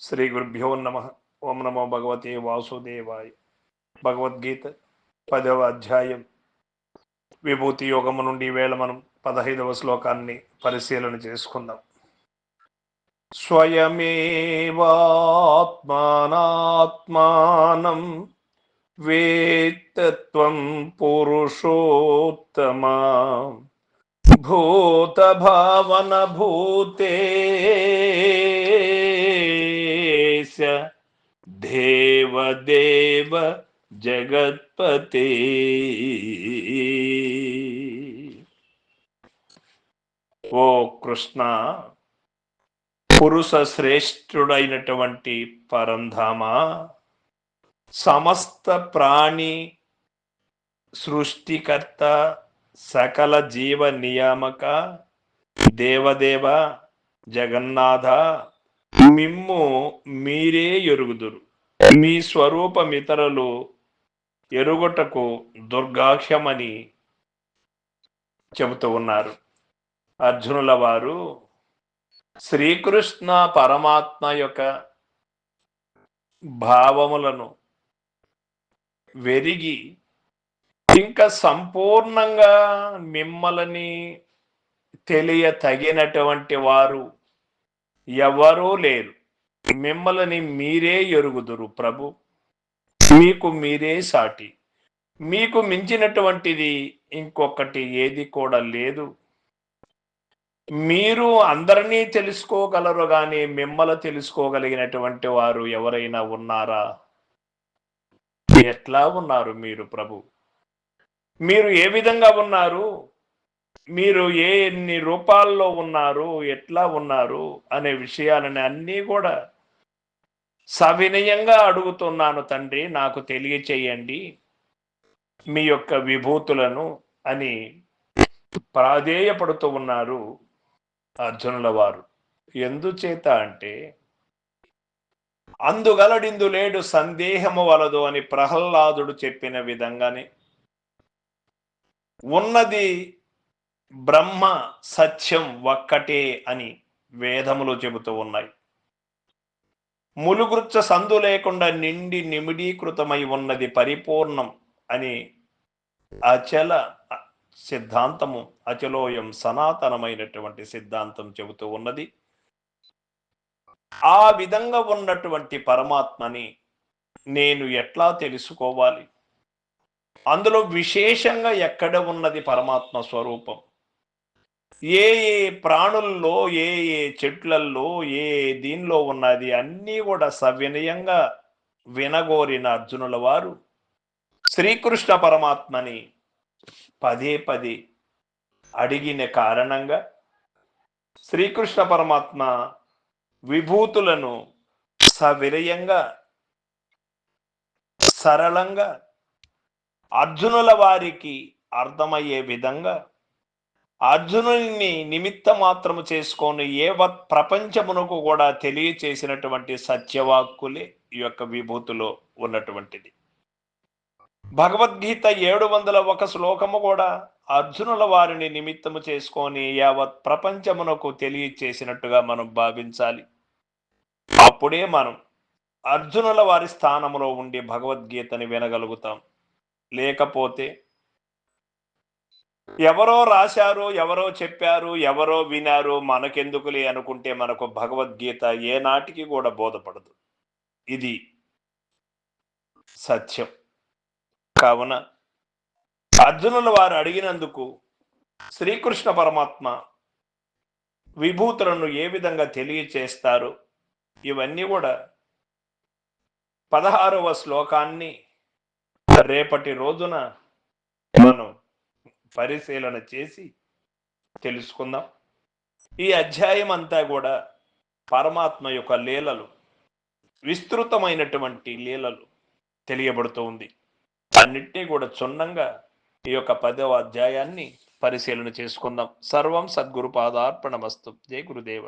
శ్రీ గురుభ్యో నమ. ఓం నమో భగవతే వాసుదేవాయ. భగవద్గీత 10వ అధ్యాయం విభూతి యోగము నుండి వేళ మనం 15వ శ్లోకాన్ని పరిశీలన చేసుకుందాం. స్వయమేవాత్మానాత్మానం వేత్తత్వం పురుషోత్తమా భూత భావన భూతేశ దేవదేవ జగత్పతే. ఓ కృష్ణ, పురుష శ్రేష్ఠుడైనటువంటి పరంధామ, సమస్త ప్రాణి సృష్టికర్త, సకల జీవ నియామక, దేవదేవ జగన్నాథ, మిమ్ము మీరే ఎరుగుదురు. మీ స్వరూపమితరులు ఎరుగుటకు దుర్గాఖ్యమని చెబుతూ ఉన్నారు. అర్జునుల వారు శ్రీకృష్ణ పరమాత్మ యొక్క భావములను వెరిగి ఇంకా సంపూర్ణంగా మిమ్మల్ని తెలియతగినటువంటి వారు ఎవరూ లేరు. మిమ్మల్ని మీరే ఎరుగుదురు ప్రభు. మీకు మీరే సాటి. మీకు మించినటువంటిది ఇంకొకటి ఏది కూడా లేదు. మీరు అందరినీ తెలుసుకోగలరు, కానీ మిమ్మల్ని తెలుసుకోగలిగినటువంటి వారు ఎవరైనా ఉన్నారా? ఎట్లా ఉన్నారు మీరు ప్రభు? మీరు ఏ విధంగా ఉన్నారు? మీరు ఎన్ని రూపాల్లో ఉన్నారు, ఎట్లా ఉన్నారు అనే విషయాలని అన్నీ కూడా సవినయంగా అడుగుతున్నాను తండ్రి, నాకు తెలియచేయండి మీ యొక్క విభూతులను అని ప్రాధేయపడుతూ ఉన్నారు అర్జునుల వారు. ఎందుచేత అంటే అందుగలడిందు లేడు సందేహము వలదు అని ప్రహ్లాదుడు చెప్పిన విధంగానే ఉన్నది బ్రహ్మ సత్యం ఒక్కటే అని వేదములు చెబుతూ ఉన్నాయి. ములుగుర్చ సందు లేకుండా నిండి నిమిడీకృతమై ఉన్నది పరిపూర్ణం అని అచల సిద్ధాంతము, అచలోయం సనాతనమైనటువంటి సిద్ధాంతం చెబుతూ ఉన్నది. ఆ విధంగా ఉన్నటువంటి పరమాత్మని నేను ఎట్లా తెలుసుకోవాలి? అందులో విశేషంగా ఎక్కడ ఉన్నది పరమాత్మ స్వరూపం? ఏ ఏ ప్రాణుల్లో, ఏ ఏ చెట్లల్లో, ఏ దీనిలో ఉన్నది అన్నీ కూడా సవినయంగా వినగోరిన అర్జునుల వారు శ్రీకృష్ణ పరమాత్మని పదే పదే అడిగిన కారణంగా శ్రీకృష్ణ పరమాత్మ విభూతులను సవినయంగా, సరళంగా అర్జునుల వారికి అర్థమయ్యే విధంగా అర్జునుని నిమిత్త మాత్రము చేసుకొని ప్రపంచమునకు కూడా తెలియచేసినటువంటి సత్యవాక్కులే ఈ యొక్క విభూతిలో ఉన్నటువంటిది. భగవద్గీత 701 శ్లోకము కూడా అర్జునుల వారిని నిమిత్తము చేసుకొని యావత్ ప్రపంచమునకు తెలియచేసినట్టుగా మనం భావించాలి. అప్పుడే మనం అర్జునుల వారి స్థానంలో ఉండి భగవద్గీతని వినగలుగుతాం. లేకపోతే ఎవరో రాశారు, ఎవరో చెప్పారు, ఎవరో వినారు, మనకెందుకులే అనుకుంటే మనకు భగవద్గీత ఏనాటికి కూడా బోధపడదు. ఇది సత్యం. కావున అర్జునుల వారు అడిగినందుకు శ్రీకృష్ణ పరమాత్మ విభూతులను ఏ విధంగా తెలియచేస్తారు, ఇవన్నీ కూడా 16వ శ్లోకాన్ని రేపటి రోజున మనం పరిశీలన చేసి తెలుసుకుందాం. ఈ అధ్యాయం అంతా కూడా పరమాత్మ యొక్క లీలలు, విస్తృతమైనటువంటి లీలలు తెలియబడుతూ ఉంది. అన్నిటినీ కూడా క్షుణ్ణంగా ఈ యొక్క 10వ అధ్యాయాన్ని పరిశీలన చేసుకుందాం. సర్వం సద్గురు పాదార్పణమస్తు. జై గురుదేవ.